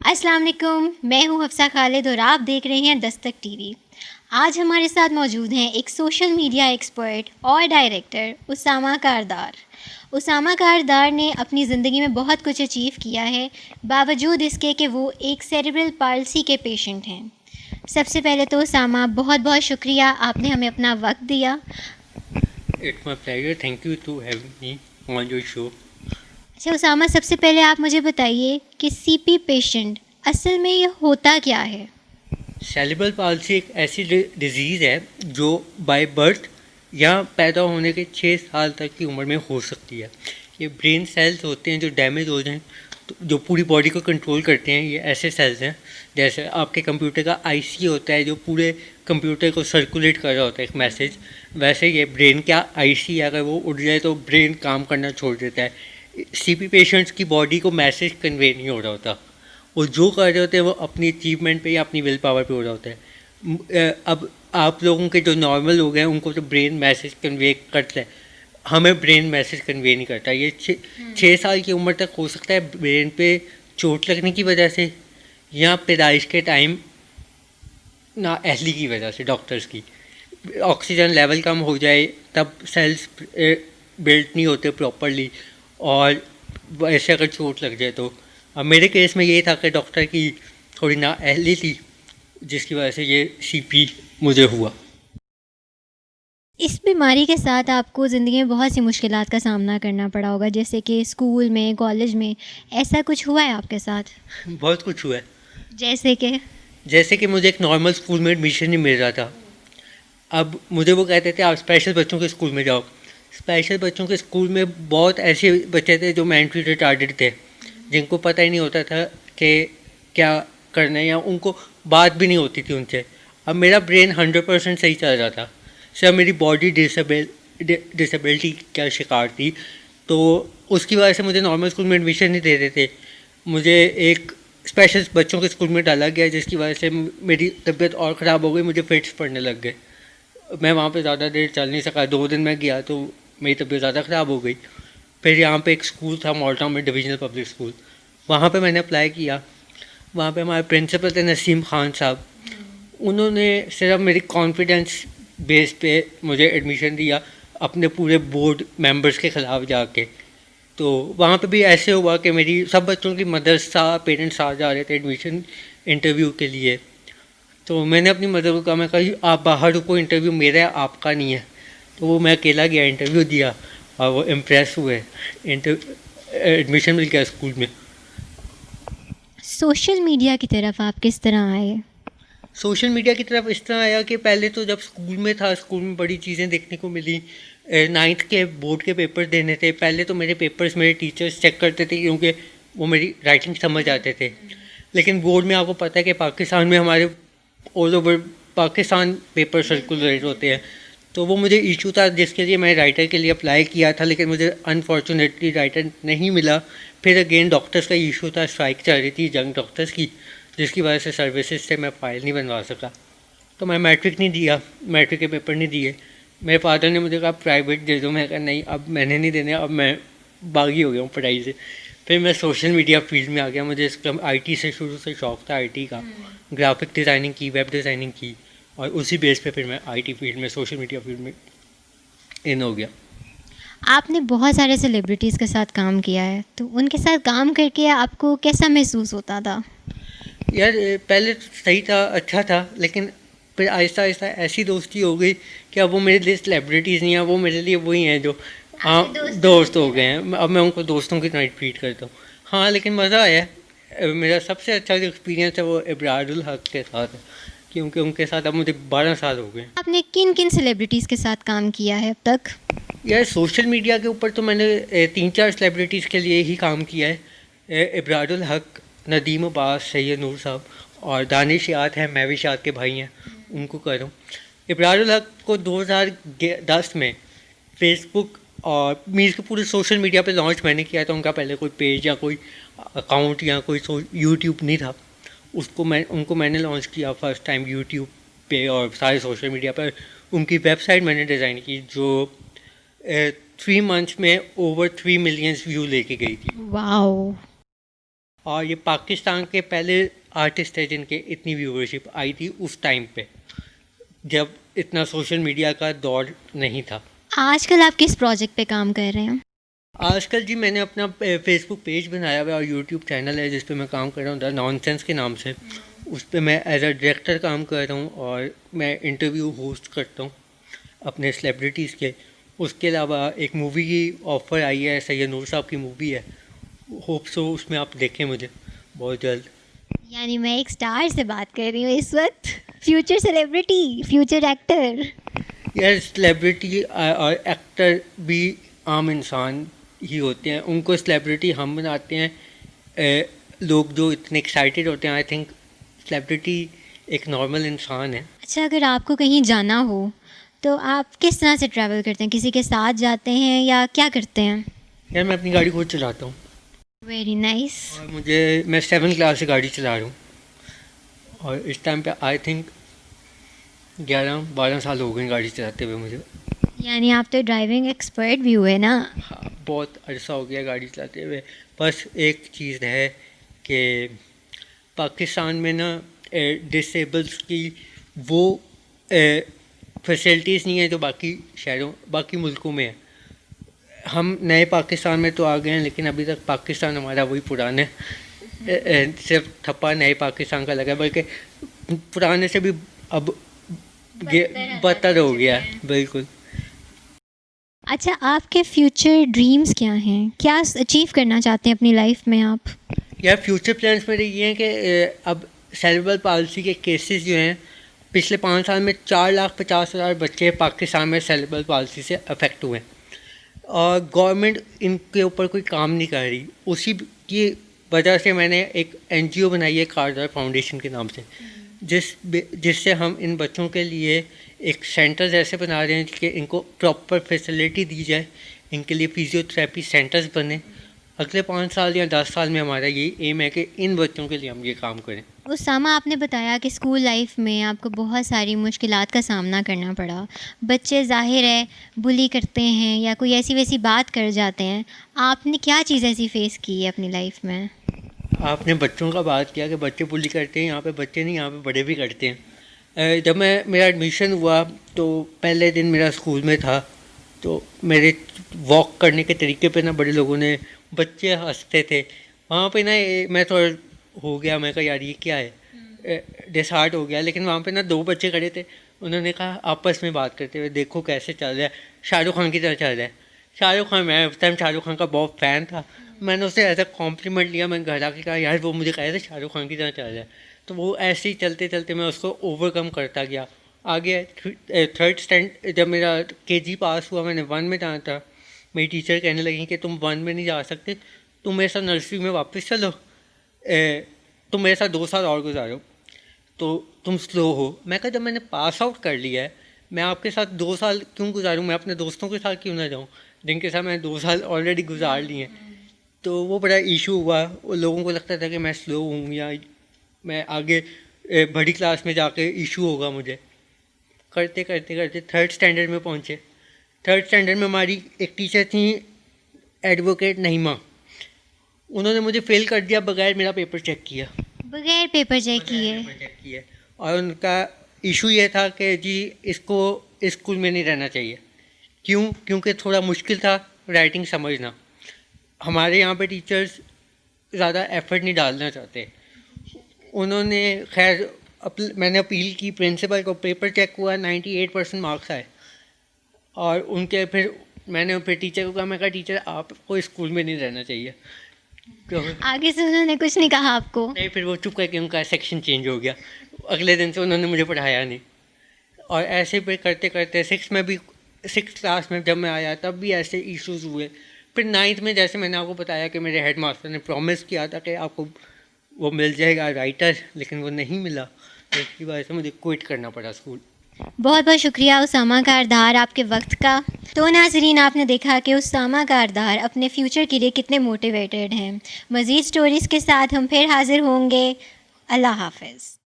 अस्सलाम वालेकुम, मैं हूँ हफ्सा खालिद और आप देख रहे हैं दस्तक टीवी। आज हमारे साथ मौजूद हैं एक सोशल मीडिया एक्सपर्ट और डायरेक्टर उसामा कारदार। उसामा कारदार ने अपनी ज़िंदगी में बहुत कुछ अचीव किया है, बावजूद इसके कि वो एक सेरेब्रल पाल्सी के पेशेंट हैं। सबसे पहले तो उसामा, बहुत बहुत शुक्रिया, आपने हमें अपना वक्त दिया। It's my pleasure. Thank you to having me on your show. अच्छा उसामा, सबसे पहले आप मुझे बताइए कि सीपी पेशेंट असल में ये होता क्या है? सेरेब्रल पाल्सी एक ऐसी डिजीज़ है जो बाय बर्थ या पैदा होने के 6 साल तक की उम्र में हो सकती है। ये ब्रेन सेल्स होते हैं जो डैमेज हो जाएं, तो जो पूरी बॉडी को कंट्रोल करते हैं, ये ऐसे सेल्स हैं जैसे आपके कंप्यूटर का आईसी होता है जो पूरे कंप्यूटर को सर्कुलेट कर रहा होता है एक मैसेज, वैसे ये ब्रेन का आईसी अगर वो उड़ जाए तो ब्रेन काम करना छोड़ देता है। सीपी पेशेंट्स की बॉडी को मैसेज कन्वे नहीं हो रहा होता, वो जो कर रहे होते हैं वो अपनी अचीवमेंट पे या अपनी विल पावर पे हो रहा होता है। अब आप लोगों के जो नॉर्मल लोग हैं उनको तो ब्रेन मैसेज कन्वे करता है, हमें ब्रेन मैसेज कन्वे नहीं करता। ये 6 साल की उम्र तक हो सकता है ब्रेन पे चोट लगने की वजह से या पैदाइश के टाइम ना अहली की वजह से, डॉक्टर्स की ऑक्सीजन लेवल कम हो जाए तब सेल्स बिल्ड नहीं होते प्रॉपरली, और ऐसे अगर चोट लग जाए तो। अब मेरे केस में ये था कि डॉक्टर की थोड़ी ना अहली थी जिसकी वजह से ये सीपी मुझे हुआ। इस बीमारी के साथ आपको ज़िंदगी में बहुत सी मुश्किलात का सामना करना पड़ा होगा, जैसे कि स्कूल में, कॉलेज में, ऐसा कुछ हुआ है आपके साथ? बहुत कुछ हुआ है। जैसे कि मुझे एक नॉर्मल स्कूल में एडमिशन नहीं मिल रहा था। अब मुझे वो कहते थे आप स्पेशल बच्चों के स्कूल में जाओ। स्पेशल बच्चों के स्कूल में बहुत ऐसे बच्चे थे जो मेंटली रिटार्डेड थे, जिनको पता ही नहीं होता था कि क्या करना है, या उनको बात भी नहीं होती थी उनसे। अब मेरा ब्रेन 100% सही चल रहा था, सिर्फ मेरी बॉडी डिसेबिलिटी का शिकार थी, तो उसकी वजह से मुझे नॉर्मल स्कूल में एडमिशन नहीं दे रहे थे। मुझे एक स्पेशल बच्चों के स्कूल में डाला गया जिसकी वजह से मेरी तबीयत और ख़राब हो गई, मुझे फिट्स पड़ने लग गए। मैं वहाँ पे ज़्यादा देर चल नहीं सका, 2 दिन मैं गया तो मेरी तबीयत ज़्यादा ख़राब हो गई। फिर यहाँ पे एक स्कूल था मॉल टाउन में, डिविजनल पब्लिक स्कूल, वहाँ पे मैंने अप्लाई किया। वहाँ पे हमारे प्रिंसिपल थे नसीम खान साहब, उन्होंने सिर्फ मेरी कॉन्फिडेंस बेस पे मुझे एडमिशन दिया अपने पूरे बोर्ड मेंबर्स के ख़िलाफ़ जाके। तो वहाँ पे भी ऐसे हुआ कि मेरी सब बच्चों की मदर्स पेरेंट्स आ जा रहे थे एडमिशन इंटरव्यू के लिए, तो मैंने अपनी मदर को कहा, मैं कहा आप बाहर रुको, इंटरव्यू मेरा है आपका नहीं है। तो वो मैं अकेला गया, इंटरव्यू दिया और वो इम्प्रेस हुए, एडमिशन मिल गया स्कूल में। सोशल मीडिया की तरफ आप किस तरह आए? सोशल मीडिया की तरफ इस तरह आया कि पहले तो जब स्कूल में था, स्कूल में बड़ी चीज़ें देखने को मिली। 9th के बोर्ड के पेपर देने थे, पहले तो मेरे पेपर्स मेरे टीचर्स चेक करते थे क्योंकि वो मेरी राइटिंग समझ आते थे। लेकिन बोर्ड में आपको पता है कि पाकिस्तान में हमारे all over Pakistan paper circulate होते हैं, तो वो मुझे इशू था जिसके लिए मैं राइटर के लिए अप्लाई किया था, लेकिन मुझे अनफॉर्चुनेटली राइटर नहीं मिला। फिर अगेन डॉक्टर्स का इशू था, स्ट्राइक चल रही थी यंग डॉक्टर्स की, जिसकी वजह से सर्विसेज से मैं फ़ाइल नहीं बनवा सका। तो मैं मैट्रिक नहीं दिया, मैट्रिक के पेपर नहीं दिए। मेरे फादर ने मुझे कहा प्राइवेट दे दो, मैं कहा नहीं अब मैंने नहीं देने, अब मैं बागी हो गया हूँ पढ़ाई से। फिर मैं सोशल मीडिया फील्ड में आ गया। मुझे इसका आईटी से शुरू से शौक था, आईटी का, ग्राफिक डिज़ाइनिंग की, वेब डिज़ाइनिंग की, और उसी बेस पे फिर मैं आईटी फील्ड में, सोशल मीडिया फील्ड में इन हो गया। आपने बहुत सारे सेलिब्रिटीज़ के साथ काम किया है, तो उनके साथ काम करके आपको कैसा महसूस होता था? यार पहले तो सही था, अच्छा था, लेकिन फिर आहिस्ता आहिस्ता ऐसी दोस्ती हो गई कि अब वो मेरे लिए सेलिब्रिटीज़ नहीं है, वो मेरे लिए वही हैं जो दोस्त हो गए हैं। अब मैं उनको दोस्तों की तरह ट्रीट करता हूँ। हाँ, लेकिन मज़ा आया है। मेरा सबसे अच्छा जो एक्सपीरियंस है वो इब्रारुल हक के साथ है, क्योंकि उनके साथ अब मुझे 12 साल हो गए हैं। आपने किन किन सेलिब्रिटीज़ के साथ काम किया है अब तक? यार सोशल मीडिया के ऊपर तो मैंने 3-4 सेलिब्रिटीज़ के लिए ही काम किया है। इब्रारुल हक, नदीम अब्बास, सैयद नूर साहब और दानिश याद है, मैं भी शाद के भाई हैं, उनको कर रहा हूँ। इब्रारुल हक को 2010 में फेसबुक और मीन्स के पूरे सोशल मीडिया पे लॉन्च मैंने किया था। उनका पहले कोई पेज या कोई अकाउंट या कोई यूट्यूब नहीं था, उनको मैंने लॉन्च किया फर्स्ट टाइम यूट्यूब पे और सारे सोशल मीडिया पर। उनकी वेबसाइट मैंने डिज़ाइन की जो 3 मंथ्स में ओवर 3 मिलियंस व्यू लेके गई थी। वाओ! और ये पाकिस्तान के पहले आर्टिस्ट है जिनके इतनी व्यूवरशिप आई थी उस टाइम पे, जब इतना सोशल मीडिया का दौर नहीं था। आजकल आप किस प्रोजेक्ट पे काम कर रहे हैं? आजकल जी मैंने अपना फेसबुक पेज बनाया हुआ है और यूट्यूब चैनल है जिस पे मैं काम कर रहा हूँ, द नॉनसेंस के नाम से। उस पे मैं एज अ डायरेक्टर काम कर रहा हूँ और मैं इंटरव्यू होस्ट करता हूँ अपने सेलिब्रिटीज़ के। उसके अलावा एक मूवी की ऑफ़र आई है, सैयद नूर साहब की मूवी है, होप सो उसमें आप देखें मुझे बहुत जल्द। यानी मैं एक स्टार से बात कर रही हूँ इस वक्त, फ्यूचर सेलिब्रिटी, फ्यूचर एक्टर। यार सेलिब्रिटी और एक्टर भी आम इंसान ही होते हैं, उनको सेलिब्रिटी हम बनाते हैं। लोग जो इतने एक्साइटेड होते हैं, आई थिंक सेलिब्रिटी एक नॉर्मल इंसान है। अच्छा, अगर आपको कहीं जाना हो तो आप किस तरह से ट्रैवल करते हैं? किसी के साथ जाते हैं या क्या करते हैं? यार मैं अपनी गाड़ी खुद चलाता हूँ वेरी नाइस। और मैं 7th क्लास से गाड़ी चला रहा हूँ और इस टाइम पे आई थिंक 11-12 साल हो गए गाड़ी चलाते हुए मुझे। यानी आप तो ड्राइविंग एक्सपर्ट भी हुए ना? हाँ, बहुत अरसा हो गया गाड़ी चलाते हुए। बस एक चीज़ है कि पाकिस्तान में ना डिसेबल्स की वो फैसिलिटीज़ नहीं है जो बाकी मुल्कों में है। हम नए पाकिस्तान में तो आ गए हैं लेकिन अभी तक पाकिस्तान हमारा वही पुराने सिर्फ ठप्पा नए पाकिस्तान का लगा है, बल्कि पुराने से भी अब बदतर हो गया है। बिल्कुल। अच्छा, आपके फ्यूचर ड्रीम्स क्या हैं? क्या अचीव करना चाहते हैं अपनी लाइफ में आप? यार फ्यूचर प्लान्स मेरे ये हैं कि अब सेरेब्रल पाल्सी के केसेस जो हैं, पिछले 5 साल में 4,50,000 बच्चे पाकिस्तान में सेरेब्रल पाल्सी से अफेक्ट हुए हैं और गवर्नमेंट इनके ऊपर कोई काम नहीं कर रही। उसी की वजह से मैंने एक NGO बनाई है, कारदार फाउंडेशन के नाम से, जिससे हम इन बच्चों के लिए एक सेंटर जैसे बना रहे हैं कि इनको प्रॉपर फैसिलिटी दी जाए, इनके लिए फिजियोथेरेपी सेंटर्स बने। अगले 5 साल या 10 साल में हमारा ये एम है कि इन बच्चों के लिए हम ये काम करें। उसामा, आपने बताया कि स्कूल लाइफ में आपको बहुत सारी मुश्किलात का सामना करना पड़ा। बच्चे ज़ाहिर है बुली करते हैं या कोई ऐसी वैसी बात कर जाते हैं। आपने क्या चीज़ ऐसी फ़ेस की है अपनी लाइफ में? आपने बच्चों का बात किया कि बच्चे बुली करते हैं, यहाँ पे बच्चे नहीं, यहाँ पे बड़े भी करते हैं। जब मेरा एडमिशन हुआ तो पहले दिन मेरा स्कूल में था, तो मेरे वॉक करने के तरीके पे ना बड़े लोगों ने, बच्चे हंसते थे वहाँ पे ना। मैं थोड़ा हो गया, मैं कहा यार ये क्या है, डिसहार्ट हो गया। लेकिन वहाँ पे ना 2 बच्चे खड़े थे, उन्होंने कहा आपस में बात करते हुए, देखो कैसे चल रहा है, शाहरुख खान की तरह चल रहा है। शाहरुख खान, मैं उस टाइम शाहरुख खान का बहुत फ़ैन था, मैंने उसे ऐसा कॉम्प्लीमेंट लिया। मैं घर आके कहा यार वो मुझे कह रहे थे शाहरुख खान की तरह चल रहा है। तो वो ऐसे ही चलते चलते मैं उसको ओवरकम करता गया। आगे 3rd स्टैंड जब मेरा KG पास हुआ, मैंने 1 में जाना था, मेरी टीचर कहने लगी कि तुम 1 में नहीं जा सकते, तुम मेरे साथ नर्सरी में वापस चलो, तुम मेरे साथ 2 साल और गुजारो, तो तुम स्लो हो। मैं कहा जब मैंने पास आउट कर लिया है, मैं आपके साथ 2 साल क्यों गुजारूँ, मैं अपने दोस्तों के साथ क्यों ना जाऊँ जिनके साथ मैंने 2 साल ऑलरेडी गुजार लिए हैं। तो वो बड़ा इशू हुआ, लोगों को लगता था कि मैं स्लो हूँ या मैं आगे बड़ी क्लास में जाके इशू होगा मुझे। करते करते करते 3rd स्टैंडर्ड में पहुँचे। 3rd स्टैंडर्ड में हमारी एक टीचर थी एडवोकेट नहीमा, उन्होंने मुझे फेल कर दिया बगैर मेरा पेपर चेक किया। बगैर पेपर चेक किए? और उनका इशू ये था कि जी इसको स्कूल में नहीं रहना चाहिए। क्यों? क्योंकि थोड़ा मुश्किल था राइटिंग समझना। हमारे यहाँ पे टीचर्स ज़्यादा एफर्ट नहीं डालना चाहते। उन्होंने खैर मैंने अपील की प्रिंसिपल को, पेपर चेक हुआ, 98% मार्क्स आए। और उनके मैंने फिर टीचर को कहा, मैं कहा टीचर आपको स्कूल में नहीं रहना चाहिए। तो आगे से उन्होंने कुछ नहीं कहा आपको? नहीं, फिर वो चुप करके उनका सेक्शन चेंज हो गया। अगले दिन से उन्होंने मुझे पढ़ाया नहीं। और ऐसे फिर करते करते 6th क्लास में जब मैं आया तब भी ऐसे इश्यूज़ हुए। फिर 9th में जैसे मैंने आपको बताया कि मेरे हेड मास्टर ने प्रॉमिस किया था कि आपको वो मिल जाएगा राइटर, लेकिन वो नहीं मिला, तो इसकी वजह से मुझे क्विट करना पड़ा स्कूल। बहुत बहुत शुक्रिया उसामा कारदार आपके वक्त का। तो नाज़रीन, आपने देखा कि उसामा कारदार अपने फ्यूचर के लिए कितने मोटिवेटेड हैं। मज़ीद स्टोरीज़ के साथ हम फिर हाज़िर होंगे। अल्लाह हाफ़िज़।